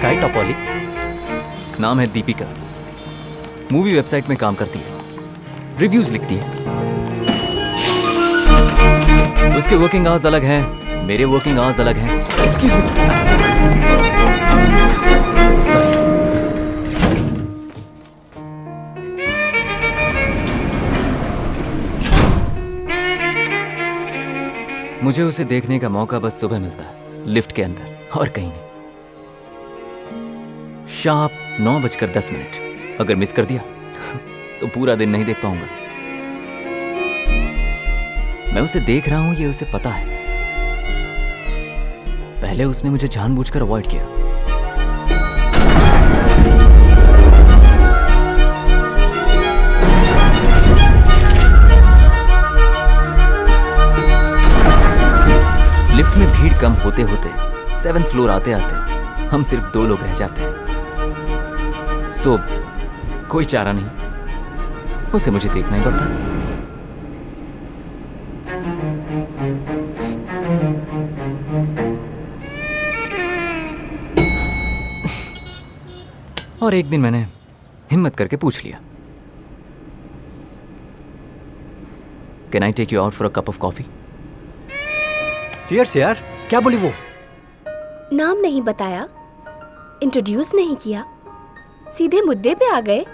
हाय टॉपोली। नाम है Deepika. Movie website में काम करती है, रिव्यूज लिखती है। उसके वर्किंग आवर्स अलग हैं, मेरे वर्किंग आवर्स अलग हैं। Excuse me. सॉरी। मुझे उसे देखने का मौका बस सुबह मिलता है, लिफ्ट के अंदर, और कहीं नहीं। शार्प 9:10। अगर मिस कर दिया तो पूरा दिन नहीं देख पाऊंगा। मैं उसे देख रहा हूं, ये उसे पता है। पहले उसने मुझे जानबूझकर अवॉइड किया। लिफ्ट में भीड़ कम होते होते 7th फ्लोर आते आते हम सिर्फ 2 लोग रह जाते हैं। सो कोई चारा नहीं, उसे मुझे देखना ही पड़ता है। और एक दिन मैंने हिम्मत करके पूछ लिया, can I take you out for a cup of coffee? Fierce यार, क्या बोली वो? नाम नहीं बताया, इंट्रोड्यूस नहीं किया, सीधे मुद्दे पे आ गए।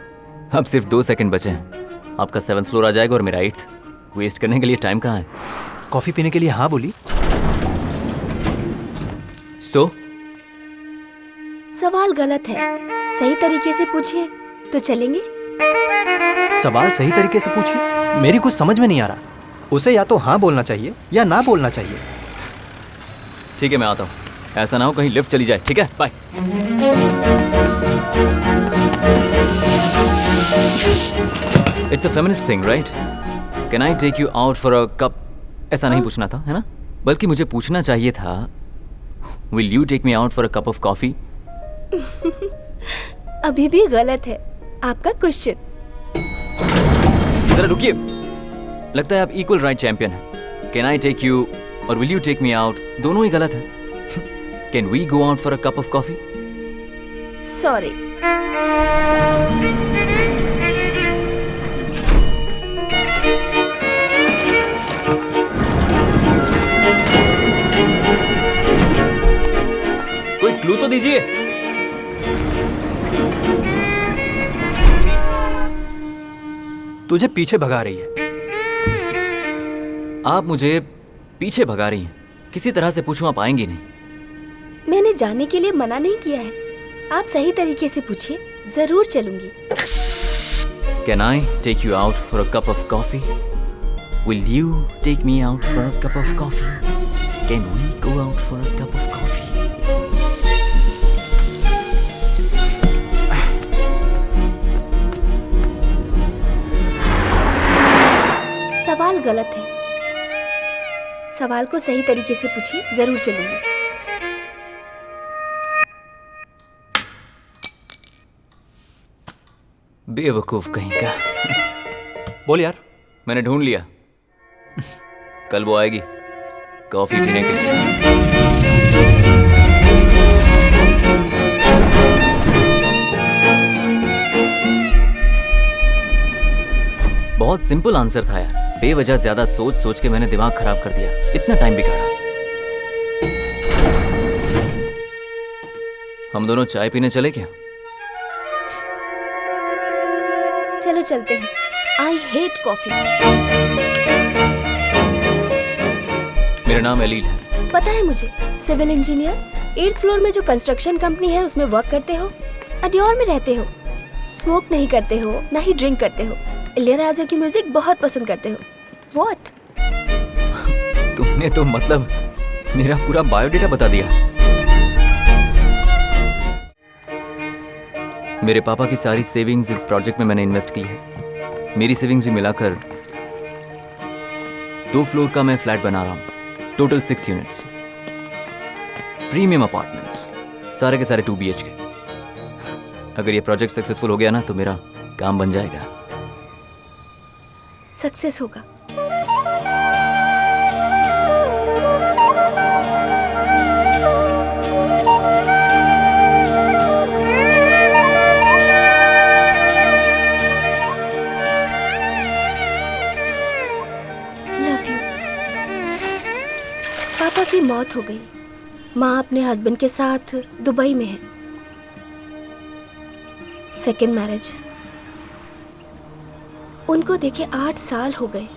अब सिर्फ 2 सेकंड बचे हैं। आपका 7th फ्लोर आ जाएगा और मेरा 8th। वेस्ट करने के लिए टाइम कहाँ है? कॉफी पीने के लिए हाँ बोली। सो सवाल गलत है, सही तरीके से पूछिए तो चलेंगे। सवाल सही तरीके से पूछिए, मेरी कुछ समझ में नहीं आ रहा। उसे या तो हाँ बोलना चाहिए या ना बोलना चाहिए। ठीक है, मैं आता हूँ। ऐसा ना हो कहीं लिफ्ट चली जाए। ठीक है, bye. It's a feminist thing, right? Can I take you out for a cup? ऐसा नहीं पूछना था, है ना? बल्कि मुझे पूछना चाहिए था, will you take me out for a cup of coffee? अभी भी गलत है आपका क्वेश्चन। जरा रुकिए, लगता है आप इक्वल राइट चैंपियन हैं। कैन आई टेक यू और will you take me out, दोनों ही गलत है। Can we go out for a cup of coffee? Sorry. कोई क्लू तो दीजिए। तुझे पीछे भगा रही है। आप मुझे पीछे भगा रही हैं। किसी तरह से पूछूं, आप आएंगी नहीं। मैंने जाने के लिए मना नहीं किया है, आप सही तरीके से पूछिए, जरूर चलूंगी। Can I take you out for a cup of coffee? Will you take me out for a cup of coffee? Can we go out for a cup of coffee? सवाल गलत है, सवाल को सही तरीके से पूछिए, जरूर चलूंगी। बेवकूफ कहीं का। बोल यार। मैंने ढूंढ लिया। कल वो आएगी कॉफी पीने के लिए। बहुत सिंपल आंसर था यार। बेवजह ज्यादा सोच सोच के मैंने दिमाग खराब कर दिया, इतना टाइम बिगाड़ा। हम दोनों चाय पीने चले क्या? चलो चलते हैं। I hate coffee. मेरा नाम अलील है। पता है मुझे, सिविल इंजीनियर, 8th फ्लोर में जो कंस्ट्रक्शन कंपनी है उसमें वर्क करते हो, अड्योर में रहते हो, स्मोक नहीं करते हो, ना ही ड्रिंक करते हो, इलैयाराजा की म्यूजिक बहुत पसंद करते हो। व्हाट? तुमने तो मतलब मेरा पूरा बायोडेटा बता दिया। मेरे पापा की सारी सेविंग्स इस प्रोजेक्ट में मैंने इन्वेस्ट की है। मेरी सेविंग्स भी मिलाकर 2 फ्लोर का मैं फ्लैट बना रहा हूं। टोटल 6 यूनिट्स, प्रीमियम अपार्टमेंट्स, सारे के सारे 2 BHK। अगर ये प्रोजेक्ट सक्सेसफुल हो गया ना तो मेरा काम बन जाएगा। सक्सेस होगा। मौत हो गई। माँ अपने हस्बैंड के साथ दुबई में है। Second marriage. उनको देखे 8 साल हो गए।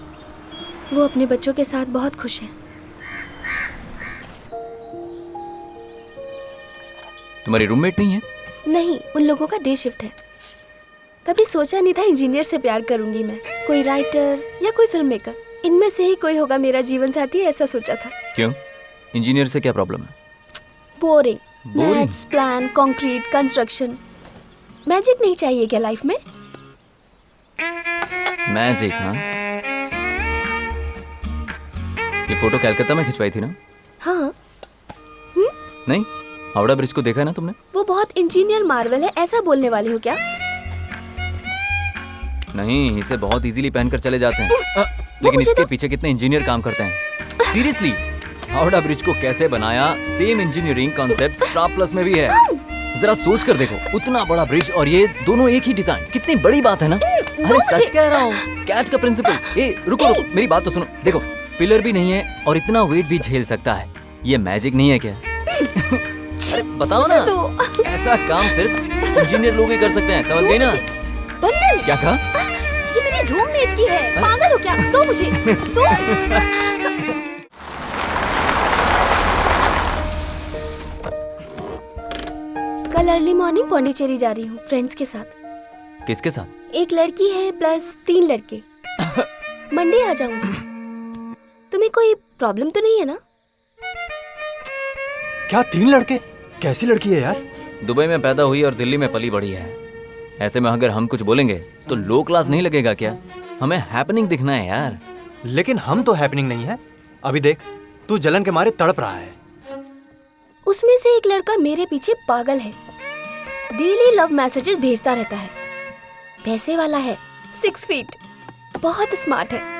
वो अपने बच्चों के साथ बहुत खुश हैं। तुम्हारी रूममेट नहीं है? नहीं, उन लोगों का डे शिफ्ट है। कभी सोचा नहीं था इंजीनियर से प्यार करूंगी मैं। कोई राइटर या कोई फिल्म मेकर, इनमें से ही कोई होगा मेरा जीवन साथी, ऐसा सोचा था। क्यों? इंजीनियर से क्या प्रॉब्लम है? Boring. Boring? Maths, plan, concrete, construction. Magic नहीं चाहिए क्या लाइफ में? मैजिक? हाँ, ये फोटो कलकत्ता में खिंचवाई थी ना? हाँ। नहीं, हावड़ा ब्रिज को देखा है ना तुमने? वो बहुत इंजीनियर मार्वल है, ऐसा बोलने वाले हो क्या? नहीं, इसे बहुत इजीली पहनकर चले जाते हैं। लेकिन मुझे इसके तो- पीछे कितने इंजीनियर काम करते हैं। सीरियसली, हावड़ा ब्रिज को कैसे बनाया, same engineering concept star plus में भी है। जरा सोच कर देखो, उतना बड़ा ब्रिज और ये दोनों एक ही डिजाइन, कितनी बड़ी बात है ना? अरे सच कह रहा हूँ, कैच का प्रिंसिपल। ए रुको रुको, मेरी बात तो सुनो। देखो, पिलर भी नहीं है और इतना वेट भी झेल सकता है। ये मैजिक नहीं है क्या? अरे बताओ ना, तो ऐसा काम सिर्फ इंजीनियर लोग ही कर सकते हैं, समझ गई ना? बंधन, क्या कहा? ये मेरी रूममेट की है। पागल हो क्या? दो मुझे, दो। कल अर्ली मॉर्निंग पौंडीचेरी जा रही हूँ फ्रेंड्स के साथ। किसके साथ? एक लड़की है प्लस 3 लड़के। मंडे आ जाऊंगी। तुम्हें कोई प्रॉब्लम तो नहीं है ना? क्या 3 लड़के? कैसी लड़की है यार? दुबई में पैदा हुई और दिल्ली में पली बड़ी है। ऐसे में अगर हम कुछ बोलेंगे तो लो क्लास नहीं लगेगा क्या? हमें हैपनिंग दिखना है यार। लेकिन हम तो हैपनिंग नहीं है। अभी देख, तू जलन के मारे तड़प रहा है। उसमें से एक लड़का मेरे पीछे पागल है। डेली लव मैसेजेस भेजता रहता है। पैसे वाला है, 6 फीट, बहुत स्मार्ट है।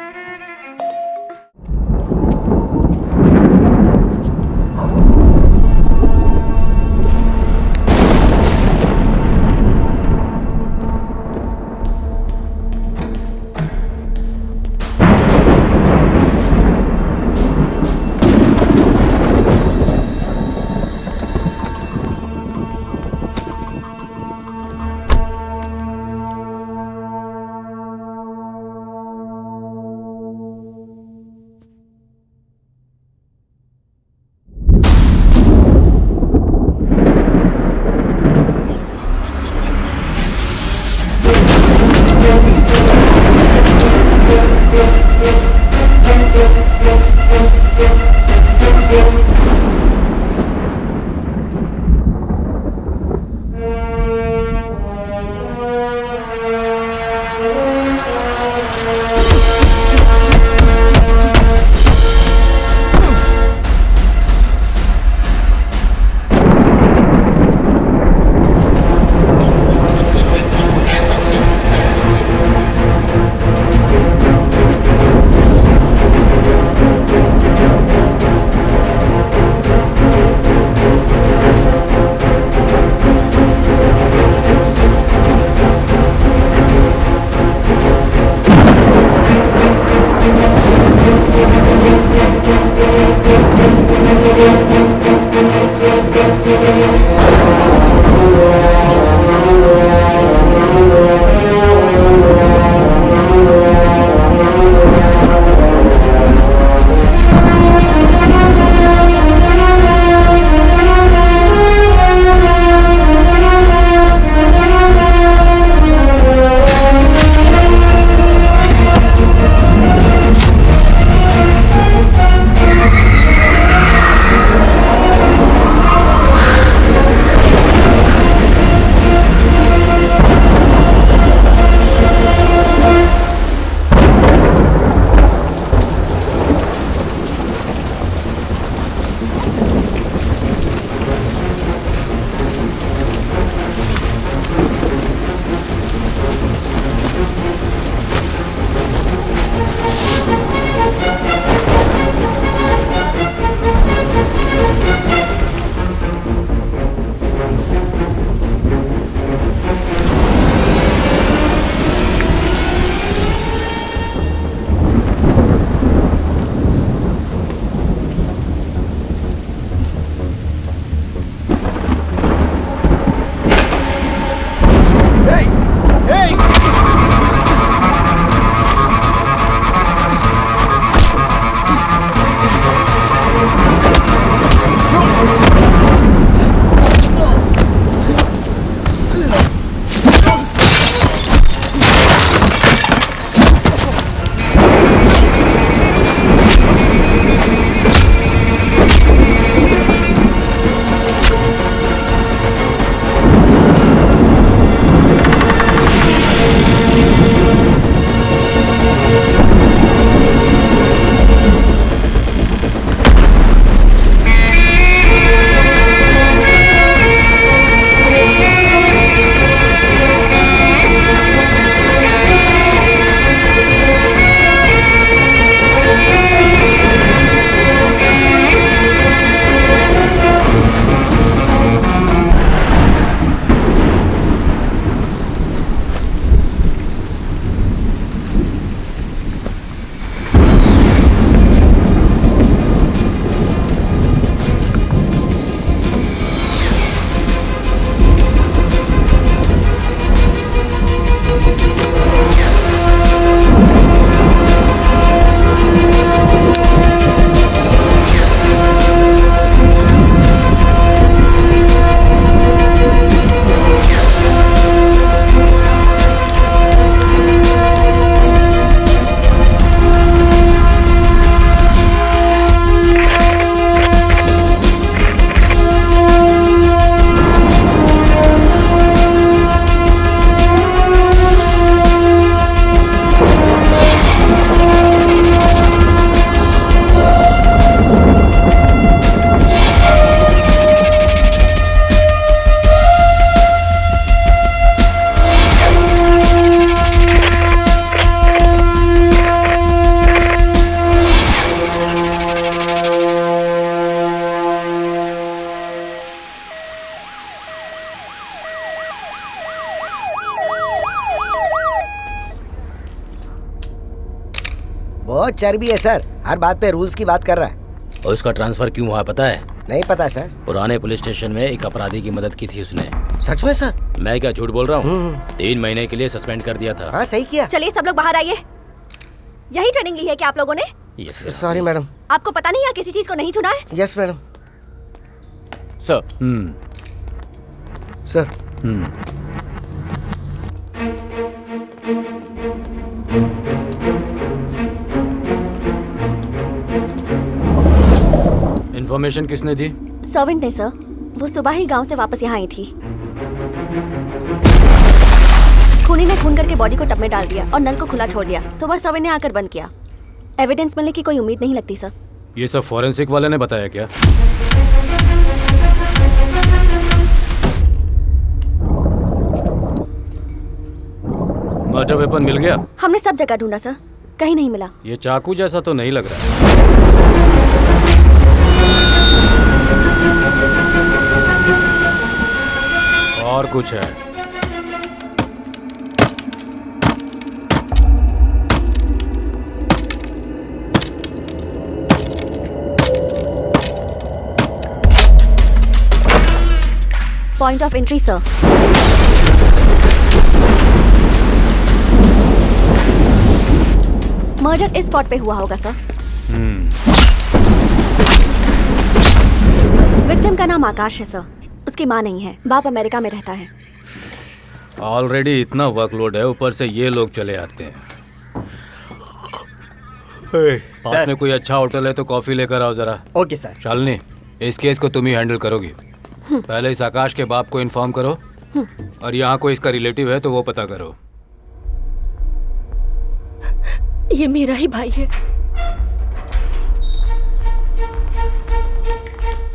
बहुत चर्बी है सर, हर बात पे रूल्स की बात कर रहा है। और उसका ट्रांसफर क्यों हुआ पता है? नहीं पता सर। पुराने पुलिस स्टेशन में एक अपराधी की मदद की थी उसने। सच में सर? मैं क्या झूठ बोल रहा हूँ? 3 महीने के लिए सस्पेंड कर दिया था। हाँ सही किया। चलिए सब लोग बाहर आइए। यही ट्रेनिंग ली है क्या आप लोगों ने? Sorry madam. आपको पता नहीं है किसी चीज को नहीं छूना है? Yes madam. Sir. Sir. Information किसने दी? सर्वेंट ने सर, वो सुबह ही गांव से वापस यहाँ आई थी। खूनी ने खून करके बॉडी को टब में डाल दिया और नल को खुला छोड़ दिया। सुबह सर्वेंट ने आकर बंद किया। एविडेंस मिलने की कोई उम्मीद नहीं लगती सर। ये सब फॉरेंसिक वाले ने बताया क्या? मर्डर वेपन मिल गया? हमने सब जगह ढूंढा सर, कहीं नहीं मिला। ये चाकू जैसा तो नहीं लग रहा। और कुछ है? Point of entry sir. Murder इस स्पॉट पे हुआ होगा सर। विक्टिम का नाम आकाश है सर। उसकी माँ नहीं है, बाप अमेरिका में रहता है। ऑलरेडी इतना वर्कलोड है, ऊपर से ये लोग चले आते हैं। पास में कोई अच्छा होटल है तो कॉफी लेकर आओ जरा। Okay sir. शालिनी, इस केस को तुम ही हैंडल करोगी। पहले इस आकाश के बाप को इन्फॉर्म करो और यहाँ कोई इसका रिलेटिव है तो वो पता करो। ये मेरा ही भाई है।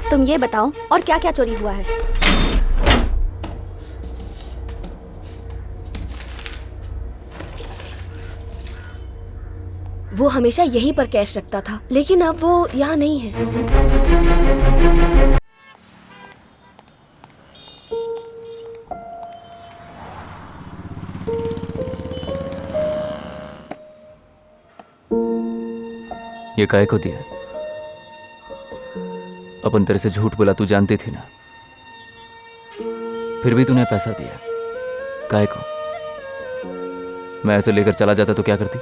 तुम ये बताओ और क्या क्या चोरी हुआ है? वो हमेशा यहीं पर कैश रखता था, लेकिन अब वो यहाँ नहीं है। ये काहे को दिया? अपन तेरे से झूठ बोला, तू जानती थी ना, फिर भी तूने पैसा दिया। काहे को? मैं ऐसे लेकर चला जाता तो क्या करती?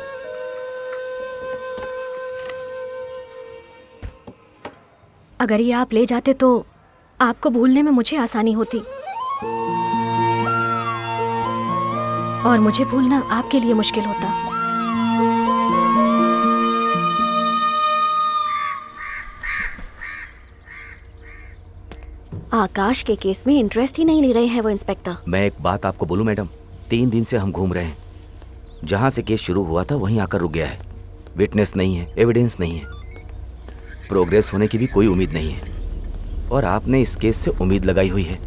अगर ये आप ले जाते तो आपको भूलने में मुझे आसानी होती, और मुझे भूलना आपके लिए मुश्किल होता। आकाश के केस में इंटरेस्ट ही नहीं ले रहे हैं वो इंस्पेक्टर। मैं एक बात आपको बोलूं मैडम, 3 दिन से हम घूम रहे हैं। जहां से केस शुरू हुआ था वहीं आकर रुक गया है। विटनेस नहीं है, एविडेंस नहीं है, प्रोग्रेस होने की भी कोई उम्मीद नहीं है, और आपने इस केस से उम्मीद लगाई हुई है।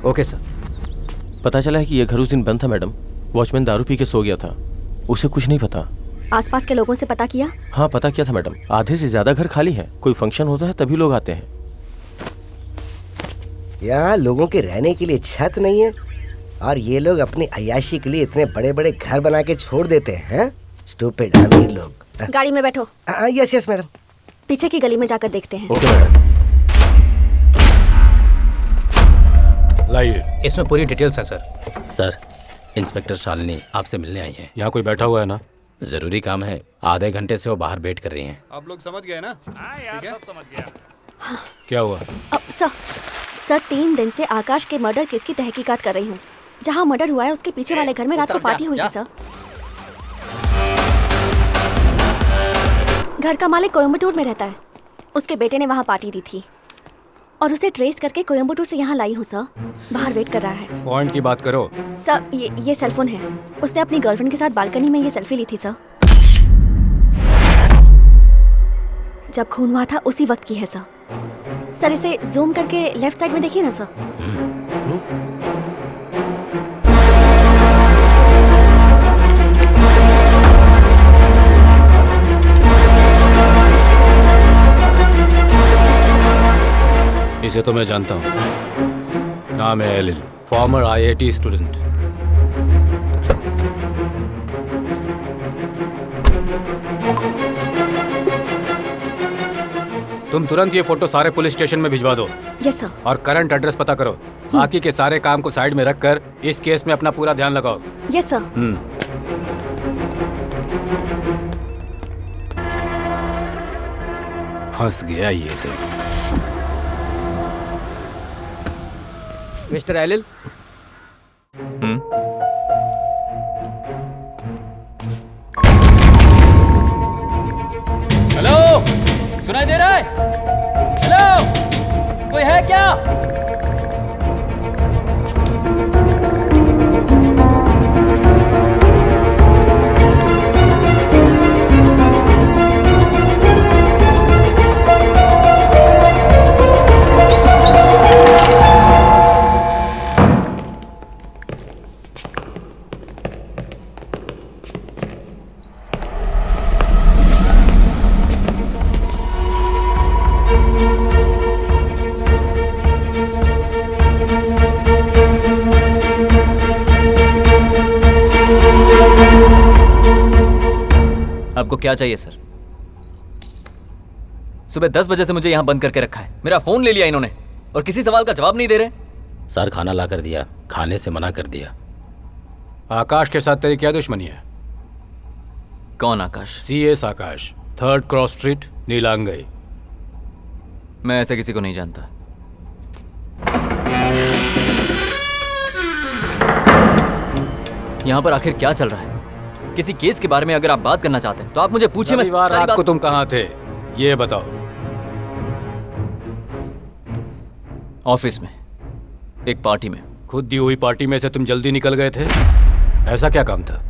Okay sir. पता चला है कि यह घर उस दिन बंद था मैडम। वॉचमैन दारू पी के सो गया था, उसे कुछ नहीं पता। आसपास के लोगों से पता किया? हाँ पता किया था मैडम, आधे से ज्यादा घर खाली है। कोई फंक्शन होता है तभी लोग आते हैं। यहाँ लोगों के रहने के लिए छत नहीं है, और ये लोग अपनी अय्याशी के लिए इतने बड़े बड़े घर बना के छोड़ देते हैं। स्टूपिड अमीर लोग। गाड़ी में बैठो। Yes yes madam. पीछे की गली में जाकर देखते हैं। Okay madam. लाइए। इसमें पूरी डिटेल्स है सर। सर, इंस्पेक्टर शालिनी आपसे मिलने आई है। यहाँ कोई बैठा हुआ है ना? जरूरी काम है, आधे घंटे से वो बाहर वेट कर रही हैं। आप लोग समझ गए ना? हाँ यार, सब समझ गया। क्या हुआ? सर 3 दिन से आकाश के मर्डर केस की तहकीकात कर रही हूँ। जहाँ मर्डर हुआ है उसके पीछे वाले घर में रात को पार्टी हुई थी सर। घर का मालिक कोयम्बटूर में रहता है। उसके बेटे ने वहाँ पार्टी दी थी और उसे ट्रेस करके कोयम्बटूर से यहाँ लाई हूँ सर। बाहर वेट कर रहा है। पॉइंट की बात करो सर। ये सेलफोन है। उसने अपनी गर्लफ्रेंड के साथ बालकनी में ये सेल्फी ली थी सर। जब खून हुआ था उसी वक्त की है सर। सर इसे जूम करके लेफ्ट साइड में देखिए ना सर। इसे तो मैं जानता हूँ, नाम है एलिल, फॉर्मर IIT स्टूडेंट। तुम तुरंत ये फोटो सारे पुलिस स्टेशन में भिजवा दो यस सर। और करंट एड्रेस पता करो। बाकी के सारे काम को साइड में रखकर इस केस में अपना पूरा ध्यान लगाओ। Yes sir. फंस गया ये तो। मिस्टर एलिल, हेलो, सुनाई दे रहा है? हेलो, कोई है क्या? आपको क्या चाहिए सर? सुबह 10 बजे से मुझे यहाँ बंद करके रखा है। मेरा फोन ले लिया इन्होंने और किसी सवाल का जवाब नहीं दे रहे। सर खाना ला कर दिया, खाने से मना कर दिया। आकाश के साथ तेरी क्या दुश्मनी है? कौन आकाश? CS आकाश, 3rd क्रॉस स्ट्रीट, नीलांगई। मैं ऐसे किसी को नहीं जानता। यहाँ पर आखिर क्या चल रहा है? किसी केस के बारे में अगर आप बात करना चाहते हैं तो आप मुझे पूछिए। मैं रविवार रात को तुम कहाँ थे ये बताओ। ऑफिस में, एक पार्टी में। खुद दी हुई पार्टी में से तुम जल्दी निकल गए थे, ऐसा क्या काम था?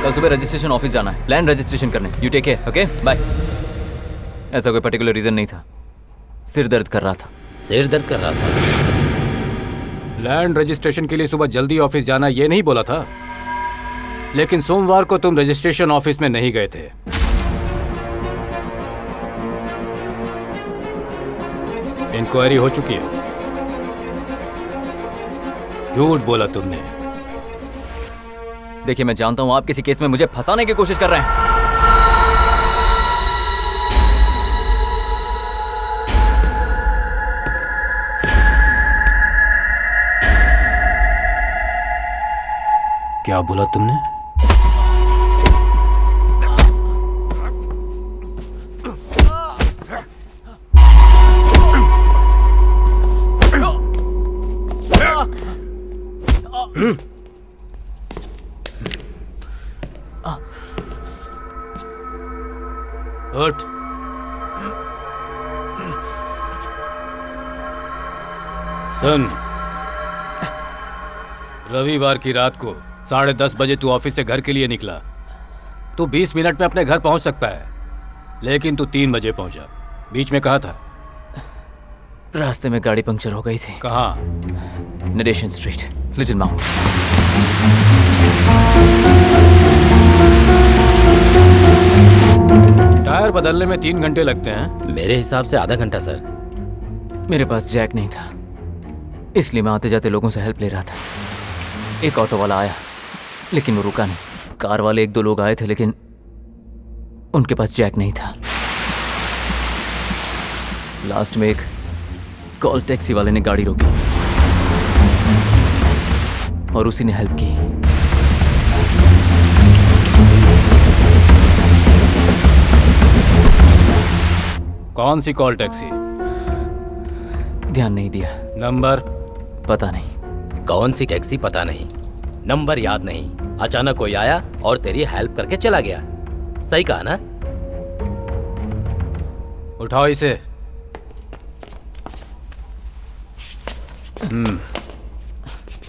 कल सुबह रजिस्ट्रेशन ऑफिस जाना है, लैंड रजिस्ट्रेशन करने। You take care, okay, bye. ऐसा कोई पर्टिकुलर रीजन नहीं था, सिर दर्द कर रहा था। सिर दर्द कर रहा था? लैंड रजिस्ट्रेशन के लिए सुबह जल्दी ऑफिस जाना ये नहीं बोला था, लेकिन सोमवार को तुम रजिस्ट्रेशन ऑफिस में नहीं गए थे। इंक्वायरी हो चुकी है। झूठ बोला तुमने। देखिए, मैं जानता हूं आप किसी केस में मुझे फंसाने की कोशिश कर रहे हैं। क्या बोला तुमने? उठ। सुन, रविवार की रात को 10:30 बजे तू ऑफिस से घर के लिए निकला। तू 20 मिनट में अपने घर पहुंच सकता है, लेकिन तू 3 बजे पहुंचा। बीच में कहाँ था? रास्ते में गाड़ी पंक्चर हो गई थी। कहाँ? Narration street, little mount. Tyre बदलने में 3 घंटे लगते हैं। मेरे हिसाब से आधा घंटा सर। मेरे पास जैक नहीं था, इसलिए मैं आते जाते लोगों से हेल्प ले रहा था। एक ऑटो वाला आया, लेकिन वो रुका नहीं। कार वाले 1-2 लोग आए थे, लेकिन उनके पास जैक नहीं था। लास्ट में एक कॉल टैक्सी वाले ने गाड़ी रोकी और उसी ने हेल्प की। कौन सी कॉल टैक्सी? ध्यान नहीं दिया। नंबर? पता नहीं। कौन सी टैक्सी पता नहीं, नंबर याद नहीं। अचानक कोई आया और तेरी हेल्प करके चला गया। सही कहा ना? उठाओ इसे।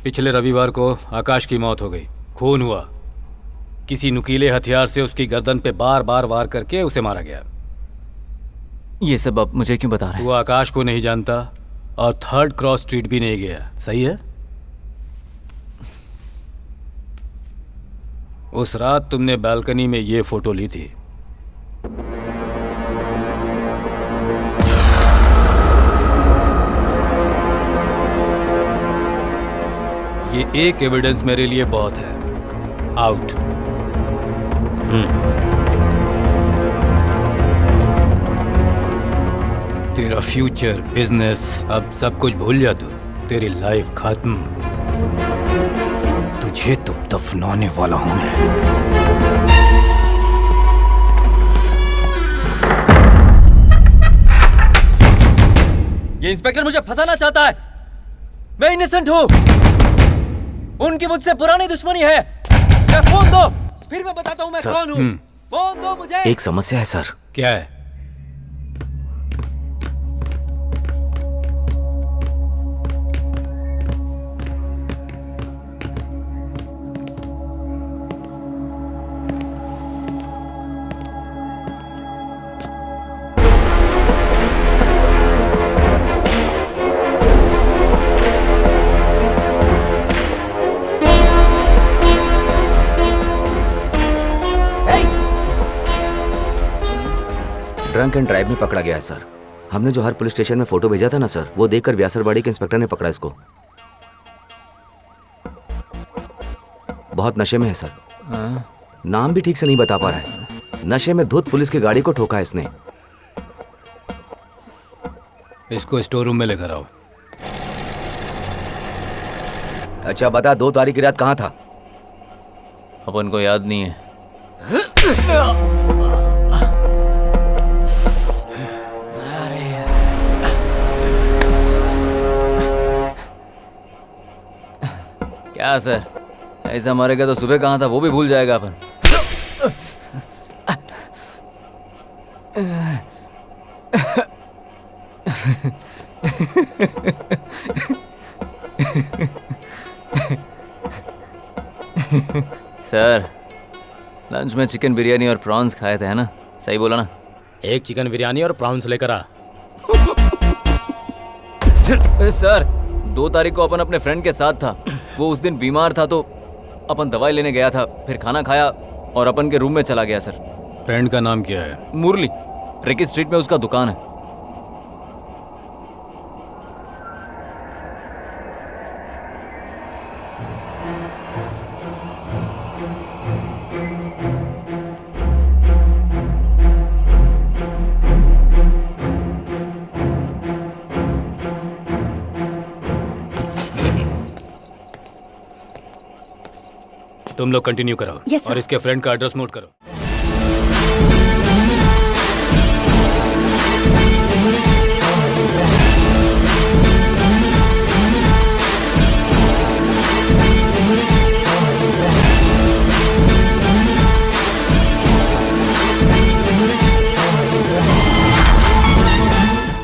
पिछले रविवार को आकाश की मौत हो गई। खून हुआ। किसी नुकीले हथियार से उसकी गर्दन पे बार बार वार करके उसे मारा गया। ये सब आप मुझे क्यों बता रहे हैं? वो आकाश को नहीं जानता और 3rd क्रॉस स्ट्रीट भी नहीं गया। सही है? उस रात तुमने बालकनी में ये फोटो ली थी। ये एक एविडेंस मेरे लिए बहुत है। आउट। तेरा फ्यूचर, बिजनेस, अब सब कुछ भूल जा तू। तेरी लाइफ खत्म। तुझे तो दफनाने वाला हूं मैं। ये इंस्पेक्टर मुझे फंसाना चाहता है। मैं इनोसेंट हूं। उनकी मुझसे पुरानी दुश्मनी है। मैं फोन दो, फिर मैं बताता हूं मैं कौन हूं। फोन दो मुझे। एक समस्या है सर। क्या है? ड्रंक एंड ड्राइव में पकड़ा गया है सर। हमने जो हर पुलिस स्टेशन में फोटो भेजा था ना सर, वो देखकर व्यासरबाड़ी के इंस्पेक्टर ने पकड़ा इसको। बहुत नशे में है सर। नाम भी ठीक से नहीं बता पा रहा है। नशे में धुत पुलिस की गाड़ी को ठोका है इसने। इसको स्टोर रूम में लेकर आओ। अच्छा बता, 2 तारीख की रात कहाँ था? अपन को याद नहीं है। क्या सर, ऐसा मरेगा तो सुबह कहाँ था वो भी भूल जाएगा अपन। सर, लंच में चिकन बिरयानी और प्रॉन्स खाए थे, है ना? सही बोला ना? एक चिकन बिरयानी और प्रॉन्स लेकर आ। सर, 2 तारीख को अपन अपने फ्रेंड के साथ था। वो उस दिन बीमार था तो अपन दवाई लेने गया था, फिर खाना खाया और अपन के रूम में चला गया सर। फ्रेंड का नाम क्या है? मुरली। रिकी स्ट्रीट में उसका दुकान है। तुम लोग कंटिन्यू करो। Yes, sir. और इसके फ्रेंड का एड्रेस नोट करो।